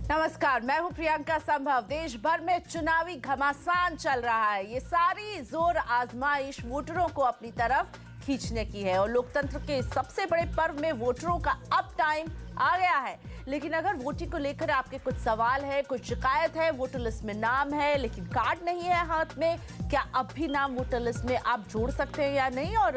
नमस्कार, मैं हूं प्रियंका संभव। देश भर में चुनावी घमासान चल रहा है। ये सारी जोर आजमाइश वोटरों को अपनी तरफ खींचने की है और लोकतंत्र के सबसे बड़े पर्व में वोटरों का अब टाइम आ गया है। लेकिन अगर वोटिंग को लेकर आपके कुछ सवाल है, कुछ शिकायत है, वोटर लिस्ट में नाम है लेकिन कार्ड नहीं है हाथ में, क्या अब भी नाम वोटर लिस्ट में आप जोड़ सकते हैं या नहीं? और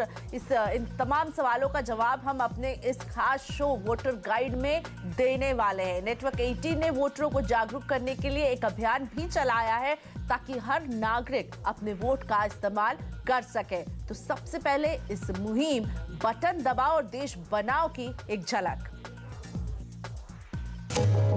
इन तमाम सवालों का जवाब हम अपने इस खास शो वोटर गाइड में देने वाले हैं। नेटवर्क 18 ने वोटरों को जागरूक करने के लिए एक अभियान भी चलाया है ताकि हर नागरिक अपने वोट का इस्तेमाल कर सके। तो सबसे पहले इस मुहिम बटन दबाओ और देश बनाओ की एक झलक।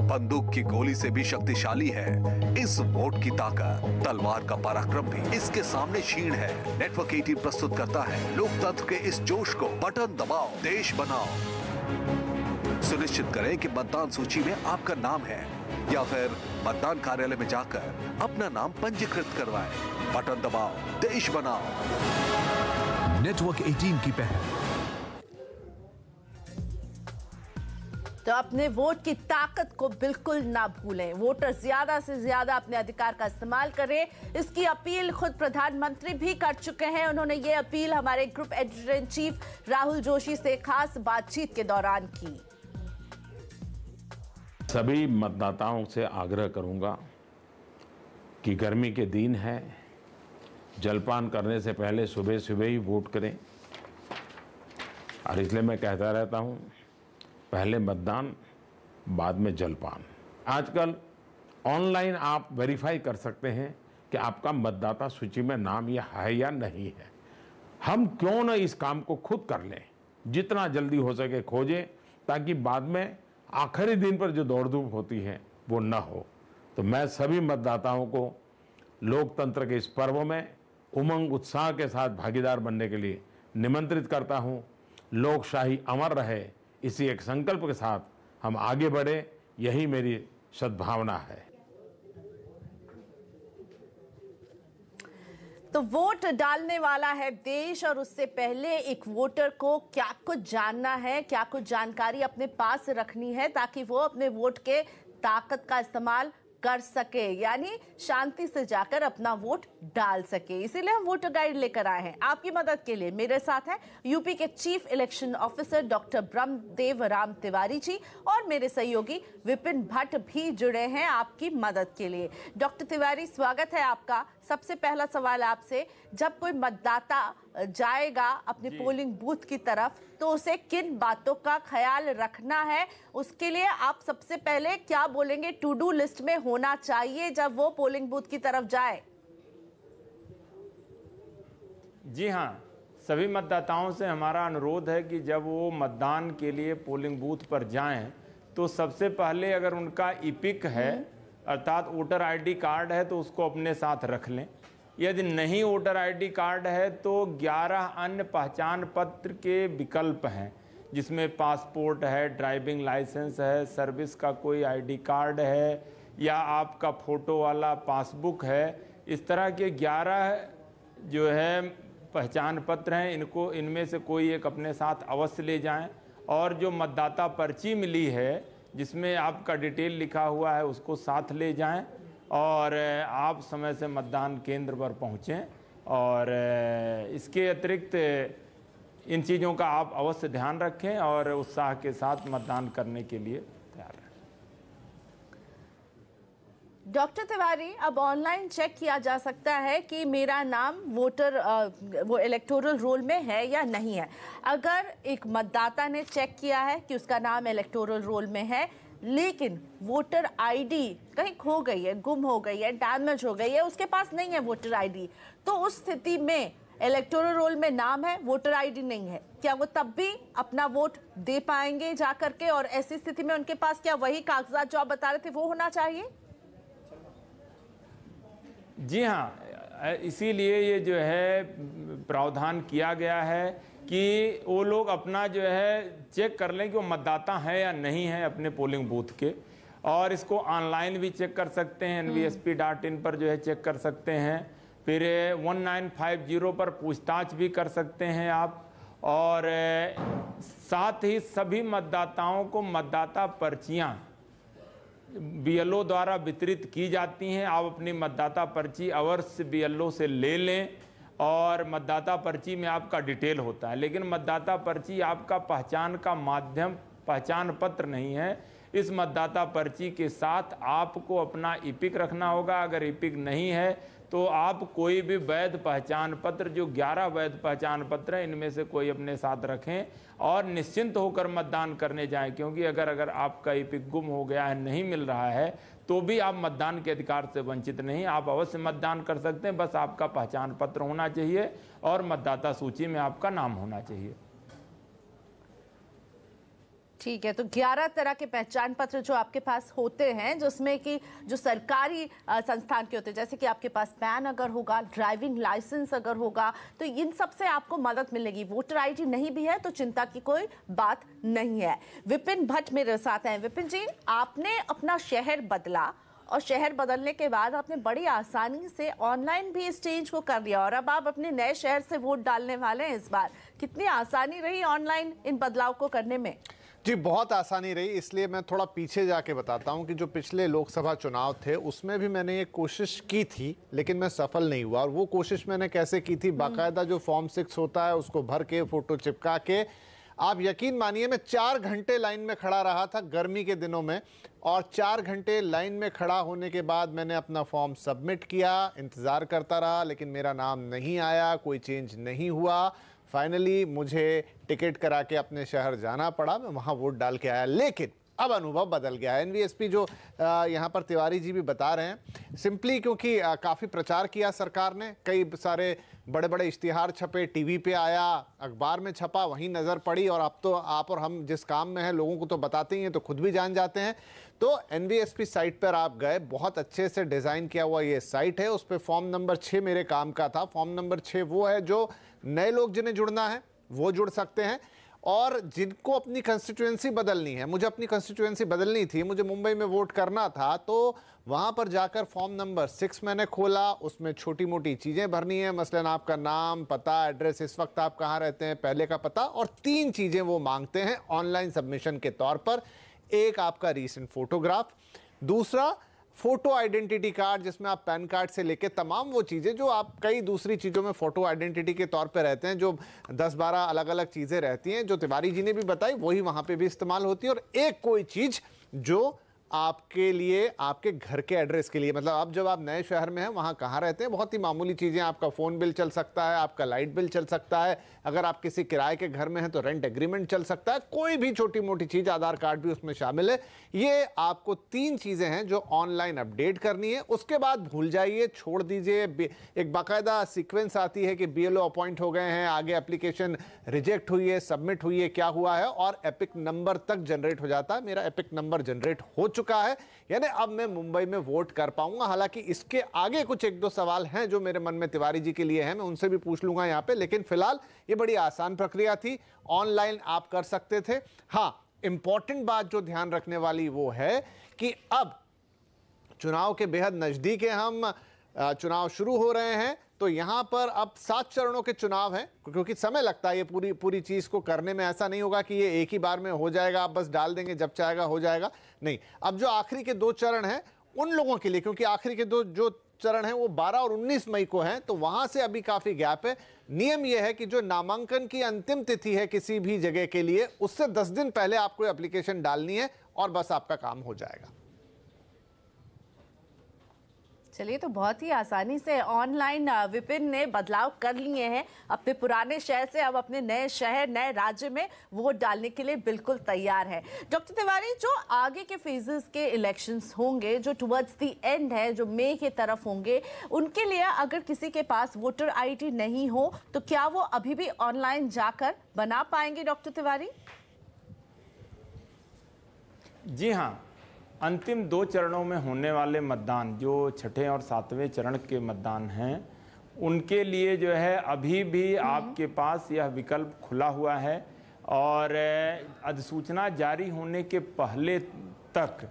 बंदूक की गोली से भी शक्तिशाली है इस वोट की ताकत। तलवार का पराक्रम भी इसके सामने क्षीण है। नेटवर्क 18 प्रस्तुत करता है लोकतंत्र के इस जोश को। बटन दबाओ, देश बनाओ। सुनिश्चित करें कि मतदान सूची में आपका नाम है या फिर मतदान कार्यालय में जाकर अपना नाम पंजीकृत करवाएं। बटन दबाओ, देश बनाओ। नेटवर्क 18 की पहल। तो अपने वोट की ताकत को बिल्कुल ना भूलें। वोटर ज्यादा से ज्यादा अपने अधिकार का इस्तेमाल करें। इसकी अपील खुद प्रधानमंत्री भी कर चुके हैं। उन्होंने ये अपील हमारे group editor in chief Rahul Joshi से खास बातचीत के दौरान की। सभी मतदाताओं से आग्रह करूंगा कि गर्मी के दिन है, जलपान करने से पहले सुबह सुबह ही वोट करें। और इसलिए मैं कहता रहता हूं, पहले मतदान बाद में जलपान। आजकल ऑनलाइन आप वेरीफाई कर सकते हैं कि आपका मतदाता सूची में नाम यह है या नहीं है। हम क्यों न इस काम को खुद कर लें, जितना जल्दी हो सके खोजें, ताकि बाद में आखिरी दिन पर जो दौड़ धूप होती है वो न हो। तो मैं सभी मतदाताओं को लोकतंत्र के इस पर्व में उमंग उत्साह के साथ भागीदार बनने के लिए निमंत्रित करता हूं। लोकशाही अमर रहे, इसी एक संकल्प के साथ हम आगे बढ़े, यही मेरी सद्भावना है। तो वोट डालने वाला है देश और उससे पहले एक वोटर को क्या कुछ जानना है, क्या कुछ जानकारी अपने पास रखनी है ताकि वो अपने वोट के ताकत का इस्तेमाल कर सके, यानी शांति से जाकर अपना वोट डाल सके। इसीलिए हम वोटर गाइड लेकर आए हैं आपकी मदद के लिए। मेरे साथ हैं यूपी के chief election officer doctor Brahmdev Ram Tiwari ji और मेरे सहयोगी विपिन भट्ट भी जुड़े हैं आपकी मदद के लिए। डॉक्टर तिवारी, स्वागत है आपका। सबसे पहला सवाल आपसे, जब कोई मतदाता जाएगा अपने पोलिंग बूथ की तरफ तो उसे किन बातों का ख्याल रखना है, उसके लिए आप सबसे पहले क्या बोलेंगे टू डू लिस्ट में होना चाहिए जब वो पोलिंग बूथ की तरफ जाए? जी हाँ, सभी मतदाताओं से हमारा अनुरोध है कि जब वो मतदान के लिए पोलिंग बूथ पर जाएं तो सबसे पहले अगर उनका ईपिक है अर्थात वोटर आईडी कार्ड है तो उसको अपने साथ रख लें। यदि नहीं वोटर आईडी कार्ड है तो 11 अन्य पहचान पत्र के विकल्प हैं, जिसमें पासपोर्ट है, ड्राइविंग लाइसेंस है, सर्विस का कोई आईडी कार्ड है या आपका फ़ोटो वाला पासबुक है। इस तरह के 11 जो है पहचान पत्र हैं, इनमें से कोई एक अपने साथ अवश्य ले जाएं। और जो मतदाता पर्ची मिली है जिसमें आपका डिटेल लिखा हुआ है उसको साथ ले जाएं और आप समय से मतदान केंद्र पर पहुंचें। और इसके अतिरिक्त इन चीज़ों का आप अवश्य ध्यान रखें और उत्साह के साथ मतदान करने के लिए तैयार रहें। डॉक्टर तिवारी, अब ऑनलाइन चेक किया जा सकता है कि मेरा नाम वो इलेक्टोरल रोल में है या नहीं है। अगर एक मतदाता ने चेक किया है कि उसका नाम इलेक्टोरल रोल में है लेकिन वोटर आईडी कहीं खो गई है, गुम हो गई है, डैमेज हो गई है, उसके पास नहीं है वोटर आईडी, तो उस स्थिति में इलेक्टोरल रोल में नाम है, वोटर आईडी नहीं है, क्या वो तब भी अपना वोट दे पाएंगे जा करके? और ऐसी स्थिति में उनके पास क्या वही कागजात जो आप बता रहे थे वो होना चाहिए? जी हाँ, इसीलिए ये जो है प्रावधान किया गया है कि वो लोग अपना जो है चेक कर लें कि वो मतदाता है या नहीं है अपने पोलिंग बूथ के। और इसको ऑनलाइन भी चेक कर सकते हैं, nvsp.in पर जो है चेक कर सकते हैं। फिर 1950 पर पूछताछ भी कर सकते हैं आप। और साथ ही सभी मतदाताओं को मतदाता पर्चियां बीएलओ द्वारा वितरित की जाती हैं। आप अपनी मतदाता पर्ची अवश्य बीएलओ से ले लें और मतदाता पर्ची में आपका डिटेल होता है, लेकिन मतदाता पर्ची आपका पहचान का माध्यम, पहचान पत्र नहीं है। इस मतदाता पर्ची के साथ आपको अपना ईपिक रखना होगा। अगर ईपिक नहीं है तो आप कोई भी वैध पहचान पत्र, जो 11 वैध पहचान पत्र हैं, इनमें से कोई अपने साथ रखें और निश्चिंत होकर मतदान करने जाएं, क्योंकि अगर आपका ईपिक गुम हो गया है, नहीं मिल रहा है, तो भी आप मतदान के अधिकार से वंचित नहीं। आप अवश्य मतदान कर सकते हैं, बस आपका पहचान पत्र होना चाहिए और मतदाता सूची में आपका नाम होना चाहिए। ठीक है, तो 11 तरह के पहचान पत्र जो आपके पास होते हैं, जिसमें कि जो सरकारी संस्थान के होते हैं, जैसे कि आपके पास पैन अगर होगा, ड्राइविंग लाइसेंस अगर होगा, तो इन सब से आपको मदद मिलेगी। वोटर आईडी नहीं भी है तो चिंता की कोई बात नहीं है। विपिन भट्ट मेरे साथ हैं। विपिन जी, आपने अपना शहर बदला और शहर बदलने के बाद आपने बड़ी आसानी से ऑनलाइन भी इस चेंज को कर लिया और अब आप अपने नए शहर से वोट डालने वाले हैं इस बार। कितनी आसानी रही ऑनलाइन इन बदलाव को करने में? जी, बहुत आसानी रही। इसलिए मैं थोड़ा पीछे जाके बताता हूं कि जो पिछले लोकसभा चुनाव थे उसमें भी मैंने ये कोशिश की थी, लेकिन मैं सफल नहीं हुआ। और वो कोशिश मैंने कैसे की थी, बाकायदा जो फॉर्म 6 होता है उसको भर के, फोटो चिपका के, आप यकीन मानिए मैं 4 घंटे लाइन में खड़ा रहा था गर्मी के दिनों में। और 4 घंटे लाइन में खड़ा होने के बाद मैंने अपना फॉर्म सबमिट किया, इंतज़ार करता रहा, लेकिन मेरा नाम नहीं आया, कोई चेंज नहीं हुआ। फाइनली मुझे टिकट करा के अपने शहर जाना पड़ा, मैं वहाँ वोट डाल के आया। लेकिन अब अनुभव बदल गया है। एनवीएसपी जो यहाँ पर तिवारी जी भी बता रहे हैं, सिंपली क्योंकि काफ़ी प्रचार किया सरकार ने, कई सारे बड़े बड़े इश्तिहार छपे, टीवी पे आया, अखबार में छपा, वहीं नज़र पड़ी। और अब तो आप और हम जिस काम में हैं लोगों को तो बताते ही हैं, तो खुद भी जान जाते हैं। तो एनवीएसपी साइट पर आप गए, बहुत अच्छे से डिज़ाइन किया हुआ ये साइट है। उस पर फॉर्म नंबर 6 मेरे काम का था। फॉर्म नंबर 6 वो है जो नए लोग जिन्हें जुड़ना है वो जुड़ सकते हैं, और जिनको अपनी कंस्टिट्यूएंसी बदलनी है, मुझे अपनी कंस्टिट्यूएंसी बदलनी थी, मुझे मुंबई में वोट करना था, तो वहाँ पर जाकर फॉर्म नंबर 6 मैंने खोला। उसमें छोटी मोटी चीज़ें भरनी है, मसलन आपका नाम, पता, एड्रेस, इस वक्त आप कहाँ रहते हैं, पहले का पता, और 3 चीज़ें वो मांगते हैं ऑनलाइन सबमिशन के तौर पर। एक आपका रीसेंट फोटोग्राफ, दूसरा फोटो आइडेंटिटी कार्ड, जिसमें आप पैन कार्ड से लेके तमाम वो चीज़ें जो आप कई दूसरी चीज़ों में फ़ोटो आइडेंटिटी के तौर पे रहते हैं, जो 10-12 अलग अलग चीज़ें रहती हैं, जो तिवारी जी ने भी बताई, वही वहाँ पे भी इस्तेमाल होती है। और एक कोई चीज़ जो आपके लिए, आपके घर के एड्रेस के लिए, मतलब अब जब आप नए शहर में हैं वहाँ कहाँ रहते हैं, बहुत ही मामूली चीज़ें, आपका फ़ोन बिल चल सकता है, आपका लाइट बिल चल सकता है, अगर आप किसी किराए के घर में हैं तो रेंट एग्रीमेंट चल सकता है, कोई भी छोटी मोटी चीज़, आधार कार्ड भी उसमें शामिल है। ये आपको 3 चीज़ें हैं जो ऑनलाइन अपडेट करनी है। उसके बाद भूल जाइए, छोड़ दीजिए। एक बाकायदा सीक्वेंस आती है कि बीएलओ अपॉइंट हो गए हैं, आगे एप्लीकेशन रिजेक्ट हुई है, सबमिट हुई है, क्या हुआ है, और एपिक नंबर तक जनरेट हो जाता है। मेरा एपिक नंबर जनरेट हो चुका है, यानी अब मैं मुंबई में वोट कर पाऊंगा। हालांकि इसके आगे कुछ 1-2 सवाल हैं जो मेरे मन में तिवारी जी के लिए हैं, मैं उनसे भी पूछ लूंगा यहाँ पे, लेकिन फिलहाल ये बड़ी आसान प्रक्रिया थी, ऑनलाइन आप कर सकते थे। हाँ, इंपॉर्टेंट बात जो ध्यान रखने वाली वो है कि अब चुनाव के बेहद नजदीक है, हम चुनाव शुरू हो रहे हैं, तो यहां पर अब 7 चरणों के चुनाव हैं, क्योंकि समय लगता है ये पूरी चीज को करने में। ऐसा नहीं होगा कि ये एक ही बार में हो जाएगा, आप बस डाल देंगे, जब चाहेगा हो जाएगा, नहीं। अब जो आखिरी के 2 चरण हैं उन लोगों के लिए, क्योंकि आखिरी के 2 जो चरण हैं वो 12 और 19 मई को हैं, तो वहां से अभी काफी गैप है। नियम यह है कि जो नामांकन की अंतिम तिथि है किसी भी जगह के लिए, उससे 10 दिन पहले आपको एप्लीकेशन डालनी है और बस आपका काम हो जाएगा। चलिए, तो बहुत ही आसानी से ऑनलाइन विपिन ने बदलाव कर लिए हैं। अपने पुराने शहर से अब अपने नए शहर, नए राज्य में वोट डालने के लिए बिल्कुल तैयार है। डॉक्टर तिवारी, जो आगे के फेजेस के इलेक्शंस होंगे, जो टुवर्ड्स द एंड है, जो मई की तरफ होंगे, उनके लिए अगर किसी के पास वोटर आईडी नहीं हो तो क्या वो अभी भी ऑनलाइन जाकर बना पाएंगे? डॉक्टर तिवारी जी हाँ, अंतिम 2 चरणों में होने वाले मतदान, जो 6ठे और 7वें चरण के मतदान हैं, उनके लिए जो है अभी भी आपके पास यह विकल्प खुला हुआ है। और अधिसूचना जारी होने के पहले तक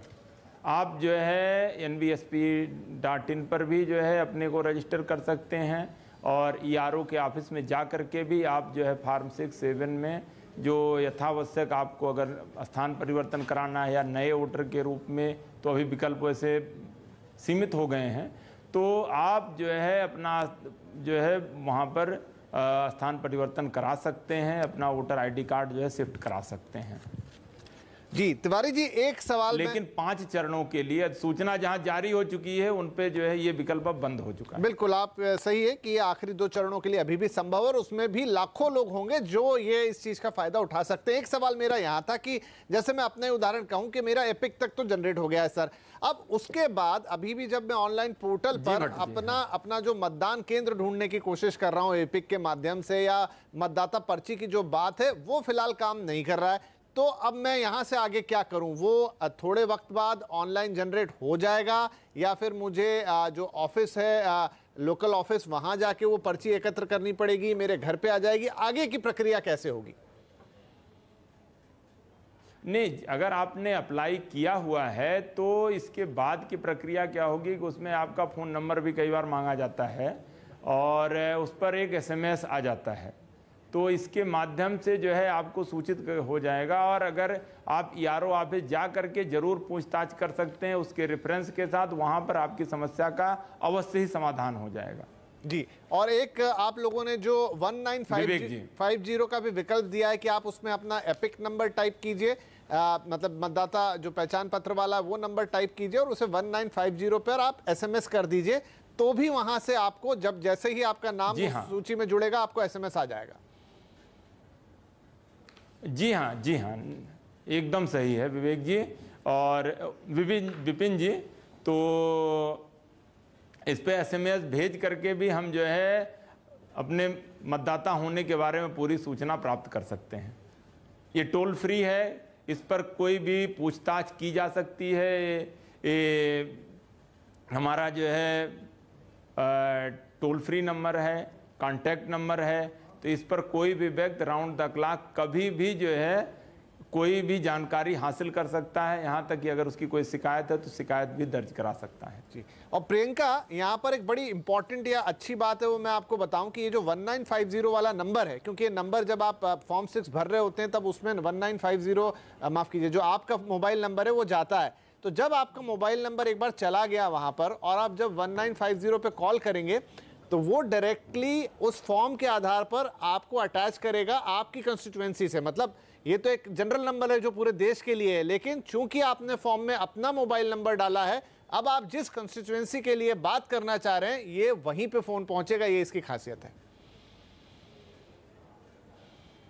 आप जो है nvsp.in पर भी जो है अपने को रजिस्टर कर सकते हैं, और ERO के ऑफिस में जा कर के भी आप जो है फॉर्म 6-7 में जो यथावश्यक आपको अगर स्थान परिवर्तन कराना है या नए वोटर के रूप में, तो अभी विकल्प वैसे सीमित हो गए हैं, तो आप जो है अपना जो है वहाँ पर स्थान परिवर्तन करा सकते हैं, अपना वोटर आईडी कार्ड जो है शिफ्ट करा सकते हैं। जी तिवारी जी, एक सवाल लेकिन 5 चरणों के लिए सूचना जहां जारी हो चुकी है उन पे जो है ये विकल्प अब बंद हो चुका है। बिल्कुल आप सही है कि ये आखिरी 2 चरणों के लिए अभी भी संभव है और उसमें भी लाखों लोग होंगे जो ये इस चीज का फायदा उठा सकते हैं। एक सवाल मेरा यहाँ था कि जैसे मैं अपना उदाहरण कहूं कि मेरा एपिक तक तो जनरेट हो गया है सर, अब उसके बाद अभी भी जब मैं ऑनलाइन पोर्टल पर अपना जो मतदान केंद्र ढूंढने की कोशिश कर रहा हूं एपिक के माध्यम से, या मतदाता पर्ची की जो बात है वो फिलहाल काम नहीं कर रहा है, तो अब मैं यहां से आगे क्या करूं? वो थोड़े वक्त बाद ऑनलाइन जनरेट हो जाएगा या फिर मुझे जो ऑफिस है लोकल ऑफिस वहां जाके वो पर्ची एकत्र करनी पड़ेगी, मेरे घर पे आ जाएगी? आगे की प्रक्रिया कैसे होगी? नहीं, अगर आपने अप्लाई किया हुआ है तो इसके बाद की प्रक्रिया क्या होगी कि उसमें आपका फ़ोन नंबर भी कई बार मांगा जाता है और उस पर एक SMS आ जाता है, तो इसके माध्यम से जो है आपको सूचित हो जाएगा। और अगर आप ERO ऑफिस जा करके जरूर पूछताछ कर सकते हैं उसके रेफरेंस के साथ, वहाँ पर आपकी समस्या का अवश्य ही समाधान हो जाएगा। जी, और एक आप लोगों ने जो 1950 का भी विकल्प दिया है कि आप उसमें अपना एपिक नंबर टाइप कीजिए, मतलब मतदाता जो पहचान पत्र वाला वो नंबर टाइप कीजिए और उसे 1950 पर आप SMS कर दीजिए, तो भी वहां से आपको जब जैसे ही आपका नाम सूची में जुड़ेगा आपको SMS आ जाएगा। जी हाँ, एकदम सही है विवेक जी और विपिन जी। तो इस पे SMS भेज करके भी हम जो है अपने मतदाता होने के बारे में पूरी सूचना प्राप्त कर सकते हैं। ये टोल फ्री है, इस पर कोई भी पूछताछ की जा सकती है। ये हमारा जो है टोल फ्री नंबर है, कॉन्टैक्ट नंबर है, तो इस पर कोई भी व्यक्ति राउंड द क्लॉक कभी भी जो है कोई भी जानकारी हासिल कर सकता है, यहाँ तक कि अगर उसकी कोई शिकायत है तो शिकायत भी दर्ज करा सकता है। जी, और प्रियंका यहाँ पर एक बड़ी इंपॉर्टेंट या अच्छी बात है वो मैं आपको बताऊं कि ये जो 1950 वाला नंबर है, क्योंकि ये नंबर जब आप फॉर्म 6 भर रहे होते हैं तब उसमें 1950 माफ कीजिए जो आपका मोबाइल नंबर है वो जाता है, तो जब आपका मोबाइल नंबर एक बार चला गया वहां पर और आप जब 1950 पे कॉल करेंगे तो वो डायरेक्टली उस फॉर्म के आधार पर आपको अटैच करेगा आपकी कंस्टिट्यूएंसी से। मतलब ये तो एक जनरल नंबर है जो पूरे देश के लिए है, लेकिन चूंकि आपने फॉर्म में अपना मोबाइल नंबर डाला है, अब आप जिस कंस्टिट्यूएंसी के लिए बात करना चाह रहे हैं ये वहीं पे फोन पहुंचेगा, ये इसकी खासियत है।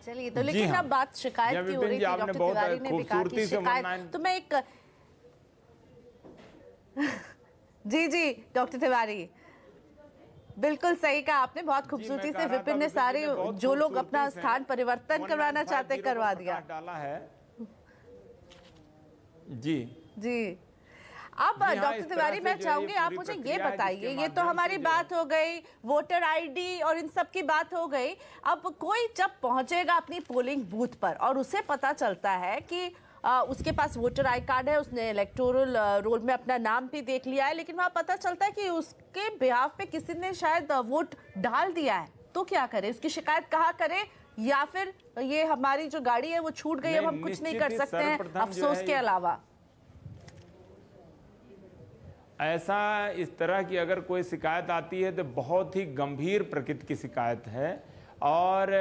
चलिए, तो लेकिन अब बात शिकायत की हो रही थी, डॉक्टर तिवारी ने भी कहा कि शिकायत, तो मैं एक जी डॉक्टर तिवारी बिल्कुल सही कहा आपने, बहुत खूबसूरती से विपिन ने सारे जो लोग अपना स्थान परिवर्तन करवाना चाहते करवा दिया डाला है। जी अब डॉक्टर तिवारी मैं चाहूंगी आप मुझे ये बताइए, ये तो हमारी बात हो गई वोटर आईडी और इन सब की बात हो गई। अब कोई जब पहुंचेगा अपनी पोलिंग बूथ पर और उसे पता चलता है कि उसके पास वोटर आई कार्ड है, उसने इलेक्टोरल रोल में अपना नाम भी देख लिया है, लेकिन वहां पता चलता है कि उसके बिहाफ पे किसी ने शायद वोट डाल दिया है, तो क्या करे? उसकी शिकायत कहाँ करे? या फिर ये हमारी जो गाड़ी है वो छूट गई, अब हम कुछ नहीं कर सकते हैं अफसोस के अलावा? ऐसा इस तरह की अगर कोई शिकायत आती है तो बहुत ही गंभीर प्रकृति की शिकायत है और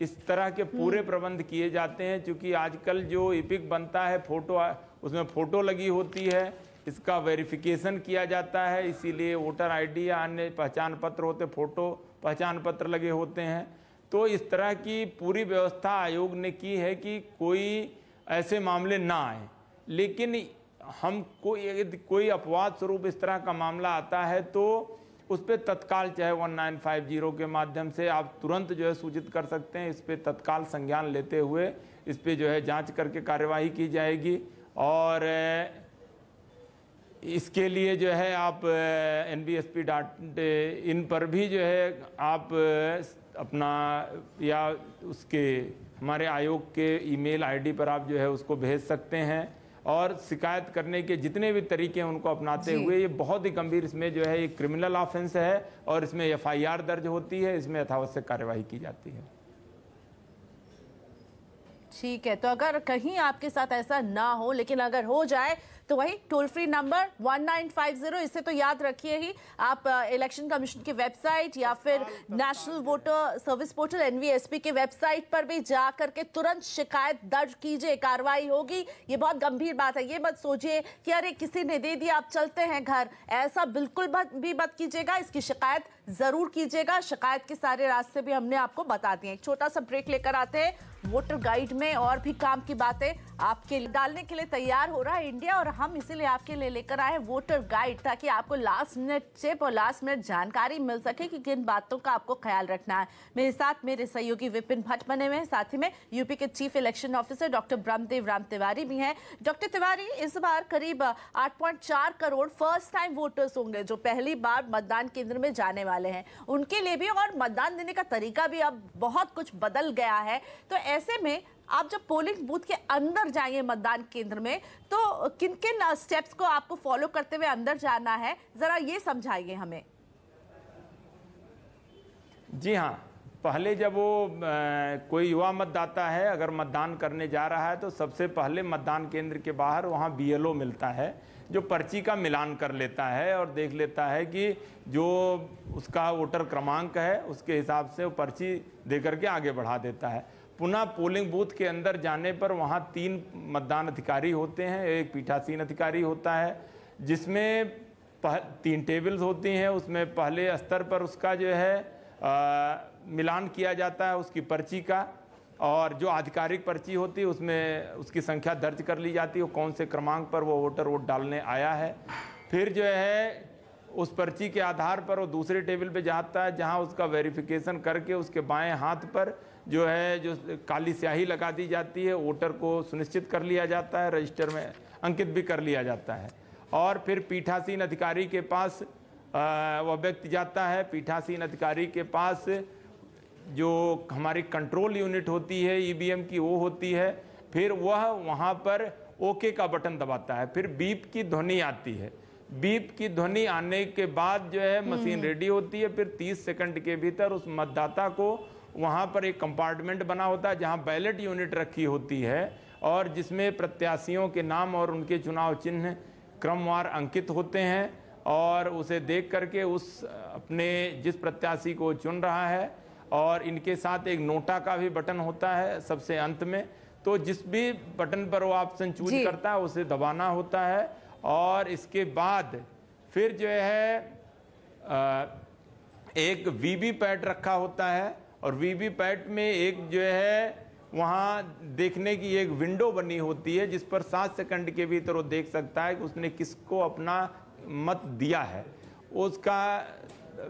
इस तरह के पूरे प्रबंध किए जाते हैं। क्योंकि आजकल जो इपिक बनता है फोटो, उसमें फ़ोटो लगी होती है, इसका वेरिफिकेशन किया जाता है, इसीलिए वोटर आईडी या अन्य पहचान पत्र होते, फ़ोटो पहचान पत्र लगे होते हैं। तो इस तरह की पूरी व्यवस्था आयोग ने की है कि कोई ऐसे मामले ना आए। लेकिन हम कोई अपवाद स्वरूप इस तरह का मामला आता है तो उस पर तत्काल चाहे 1950 के माध्यम से आप तुरंत जो है सूचित कर सकते हैं। इस पर तत्काल संज्ञान लेते हुए इस पर जो है जांच करके कार्यवाही की जाएगी और इसके लिए जो है आप NBSP.in पर भी जो है आप अपना या उसके हमारे आयोग के ईमेल आईडी पर आप जो है उसको भेज सकते हैं और शिकायत करने के जितने भी तरीके हैं उनको अपनाते हुए, ये बहुत ही गंभीर, इसमें जो है एक क्रिमिनल ऑफेंस है और इसमें FIR दर्ज होती है, इसमें यथावश्यक कार्यवाही की जाती है। ठीक है, तो अगर कहीं आपके साथ ऐसा ना हो, लेकिन अगर हो जाए तो वही टोल फ्री नंबर 1950, इसे तो याद रखिए ही। आप इलेक्शन कमीशन की वेबसाइट या फिर national voter service portal NVSP के वेबसाइट पर भी जा करके तुरंत शिकायत दर्ज कीजिए, कार्रवाई होगी। ये बहुत गंभीर बात है, ये मत सोचिए कि अरे किसी ने दे दिया आप चलते हैं घर, ऐसा बिल्कुल भी मत कीजिएगा। इसकी शिकायत जरूर कीजिएगा। शिकायत के सारे रास्ते भी हमने आपको बता दिए। एक छोटा सा ब्रेक लेकर आते हैं। वोटर गाइड में और भी काम की बातें आपके डालने के लिए तैयार हो रहा है इंडिया, और हम इसीलिए आपके लिए लेकर आए वोटर गाइड, ताकि आपको लास्ट मिनट टिप और लास्ट मिनट जानकारी मिल सके कि किन बातों का आपको ख्याल रखना है। मेरे साथ मेरे सहयोगी विपिन भट्ट बने हुए हैं, साथ ही में यूपी के chief election officer doctor Brahmdev Ram Tiwari भी हैं। डॉक्टर तिवारी, इस बार करीब 8.4 करोड़ फर्स्ट टाइम वोटर्स होंगे जो पहली बार मतदान केंद्र में जाने वाले हैं, उनके लिए भी, और मतदान देने का तरीका भी अब बहुत कुछ बदल गया है। तो ऐसे में आप जब पोलिंग बूथ के अंदर जाएंगे मतदान केंद्र में, तो किन किन स्टेप्स को आपको फॉलो करते हुए अंदर जाना है, जरा ये समझाइए हमें। जी हाँ, पहले जब वो कोई युवा मतदाता है अगर मतदान करने जा रहा है तो सबसे पहले मतदान केंद्र के बाहर वहाँ BLO मिलता है, जो पर्ची का मिलान कर लेता है और देख लेता है कि जो उसका वोटर क्रमांक है उसके हिसाब से वो पर्ची दे करके आगे बढ़ा देता है। पुनः पोलिंग बूथ के अंदर जाने पर वहाँ 3 मतदान अधिकारी होते हैं, एक पीठासीन अधिकारी होता है, जिसमें 3 टेबल्स होती हैं। उसमें पहले स्तर पर उसका जो है मिलान किया जाता है उसकी पर्ची का, और जो आधिकारिक पर्ची होती है उसमें उसकी संख्या दर्ज कर ली जाती है, कौन से क्रमांक पर वो वोटर वोट डालने आया है। फिर जो है उस पर्ची के आधार पर वो दूसरे टेबल पे जाता है, जहां उसका वेरिफिकेशन करके उसके बाएं हाथ पर जो है जो काली स्याही लगा दी जाती है, वोटर को सुनिश्चित कर लिया जाता है, रजिस्टर में अंकित भी कर लिया जाता है। और फिर पीठासीन अधिकारी के पास वह व्यक्ति जाता है। पीठासीन अधिकारी के पास जो हमारी कंट्रोल यूनिट होती है EVM की, वो होती है। फिर वह वहाँ पर ओके का बटन दबाता है, फिर बीप की ध्वनि आती है। बीप की ध्वनि आने के बाद जो है मशीन रेडी होती है। फिर 30 सेकंड के भीतर उस मतदाता को वहाँ पर एक कंपार्टमेंट बना होता है जहाँ बैलेट यूनिट रखी होती है, और जिसमें प्रत्याशियों के नाम और उनके चुनाव चिन्ह क्रमवार अंकित होते हैं, और उसे देख करके उस अपने जिस प्रत्याशी को चुन रहा है, और इनके साथ एक नोटा का भी बटन होता है सबसे अंत में, तो जिस भी बटन पर वो ऑप्शन चूज करता है उसे दबाना होता है। और इसके बाद फिर जो है एक वीवीपैट रखा होता है, और वीवीपैट में एक जो है वहाँ देखने की एक विंडो बनी होती है, जिस पर 7 सेकंड के भीतर वो देख सकता है कि उसने किसको अपना मत दिया है, उसका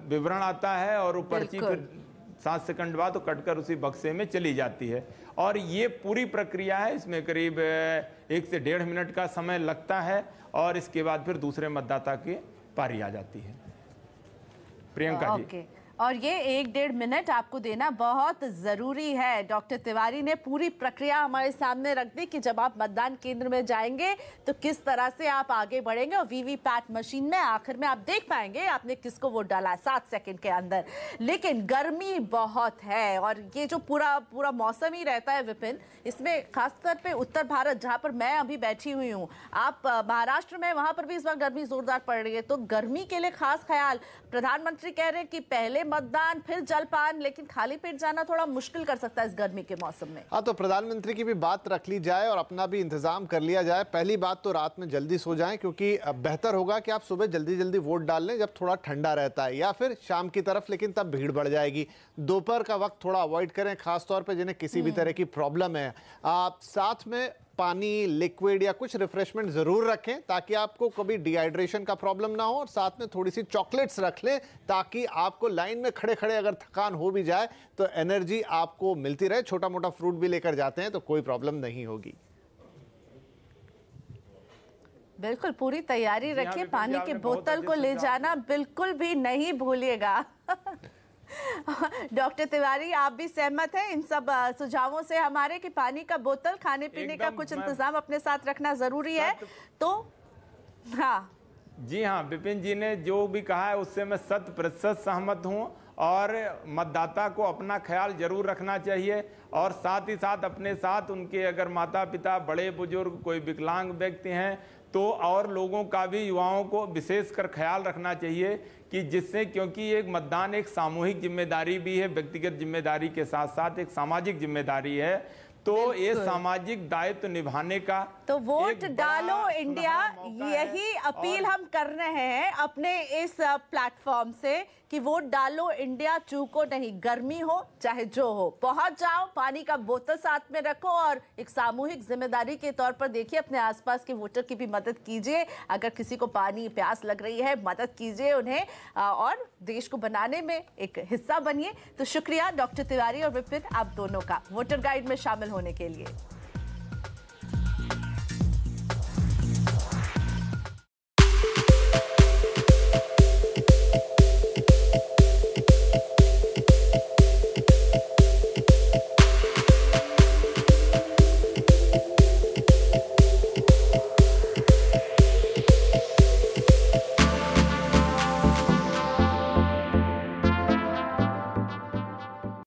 विवरण आता है, और वो पर्ची फिर 7 सेकंड बाद तो कटकर उसी बक्से में चली जाती है। और ये पूरी प्रक्रिया है, इसमें करीब 1 से 1.5 मिनट का समय लगता है, और इसके बाद फिर दूसरे मतदाता की पारी आ जाती है। प्रियंका जी। और ये 1-1.5 मिनट आपको देना बहुत जरूरी है। डॉक्टर तिवारी ने पूरी प्रक्रिया हमारे सामने रख दी कि जब आप मतदान केंद्र में जाएंगे तो किस तरह से आप आगे बढ़ेंगे, और वीवीपैट मशीन में आखिर में आप देख पाएंगे आपने किसको वोट डाला 7 सेकंड के अंदर। लेकिन गर्मी बहुत है, और ये जो पूरा मौसम ही रहता है विपिन, इसमें खासतौर पे उत्तर भारत जहाँ पर मैं अभी बैठी हुई हूँ, आप महाराष्ट्र में, वहां पर भी इस वक्त गर्मी जोरदार पड़ रही है। तो गर्मी के लिए खास ख्याल, प्रधानमंत्री कह रहे हैं कि पहले मतदान फिर जलपान, लेकिन खाली पेट जाना थोड़ा मुश्किल कर सकता है इस गर्मी के मौसम में। हाँ, तो प्रधानमंत्री की भी बात रख ली जाए और अपना भी इंतजाम कर लिया जाए। पहली बात तो रात में जल्दी सो जाएं, क्योंकि बेहतर होगा कि आप सुबह जल्दी जल्दी वोट डाल लें जब थोड़ा ठंडा रहता है, या फिर शाम की तरफ, लेकिन तब भीड़ बढ़ जाएगी। दोपहर का वक्त थोड़ा अवॉइड करें, खासतौर पर जिन्हें किसी भी तरह की प्रॉब्लम है। आप साथ में पानी, लिक्विड या कुछ रिफ्रेशमेंट जरूर रखें, ताकि आपको कभी डिहाइड्रेशन का प्रॉब्लम ना हो। और साथ में थोड़ी सी चॉकलेट्स रख लें, ताकि आपको लाइन में खड़े खड़े अगर थकान हो भी जाए तो एनर्जी आपको मिलती रहे। छोटा मोटा फ्रूट भी लेकर जाते हैं तो कोई प्रॉब्लम नहीं होगी। बिल्कुल पूरी तैयारी रखिए, पानी की बोतल को ले जाना बिल्कुल भी नहीं भूलिएगा। डॉक्टर तिवारी, आप भी सहमत हैं इन सब सुझावों से हमारे, कि पानी का बोतल, खाने पीने का कुछ इंतजाम अपने साथ रखना जरूरी है? तो हाँ जी हाँ, विपिन जी ने जो भी कहा है उससे मैं 100% सहमत हूँ। और मतदाता को अपना ख्याल जरूर रखना चाहिए और साथ ही साथ अपने साथ उनके अगर माता पिता, बड़े बुजुर्ग, कोई विकलांग व्यक्ति हैं तो और लोगों का भी, युवाओं को विशेषकर ख्याल रखना चाहिए कि जिससे, क्योंकि एक मतदान एक सामूहिक जिम्मेदारी भी है, व्यक्तिगत जिम्मेदारी के साथ साथ एक सामाजिक जिम्मेदारी है, तो ये सामाजिक दायित्व निभाने का तो वोट डालो इंडिया, यही अपील हम कर रहे हैं अपने इस प्लेटफॉर्म से कि वोट डालो इंडिया, चूको नहीं, गर्मी हो चाहे जो हो, पहुंच जाओ, पानी का बोतल साथ में रखो और एक सामूहिक जिम्मेदारी के तौर पर देखिए अपने आसपास के वोटर की भी मदद कीजिए। अगर किसी को पानी प्यास लग रही है, मदद कीजिए उन्हें और देश को बनाने में एक हिस्सा बनिए। तो शुक्रिया डॉक्टर तिवारी और विपिन, आप दोनों का वोटर गाइड में शामिल होने के लिए।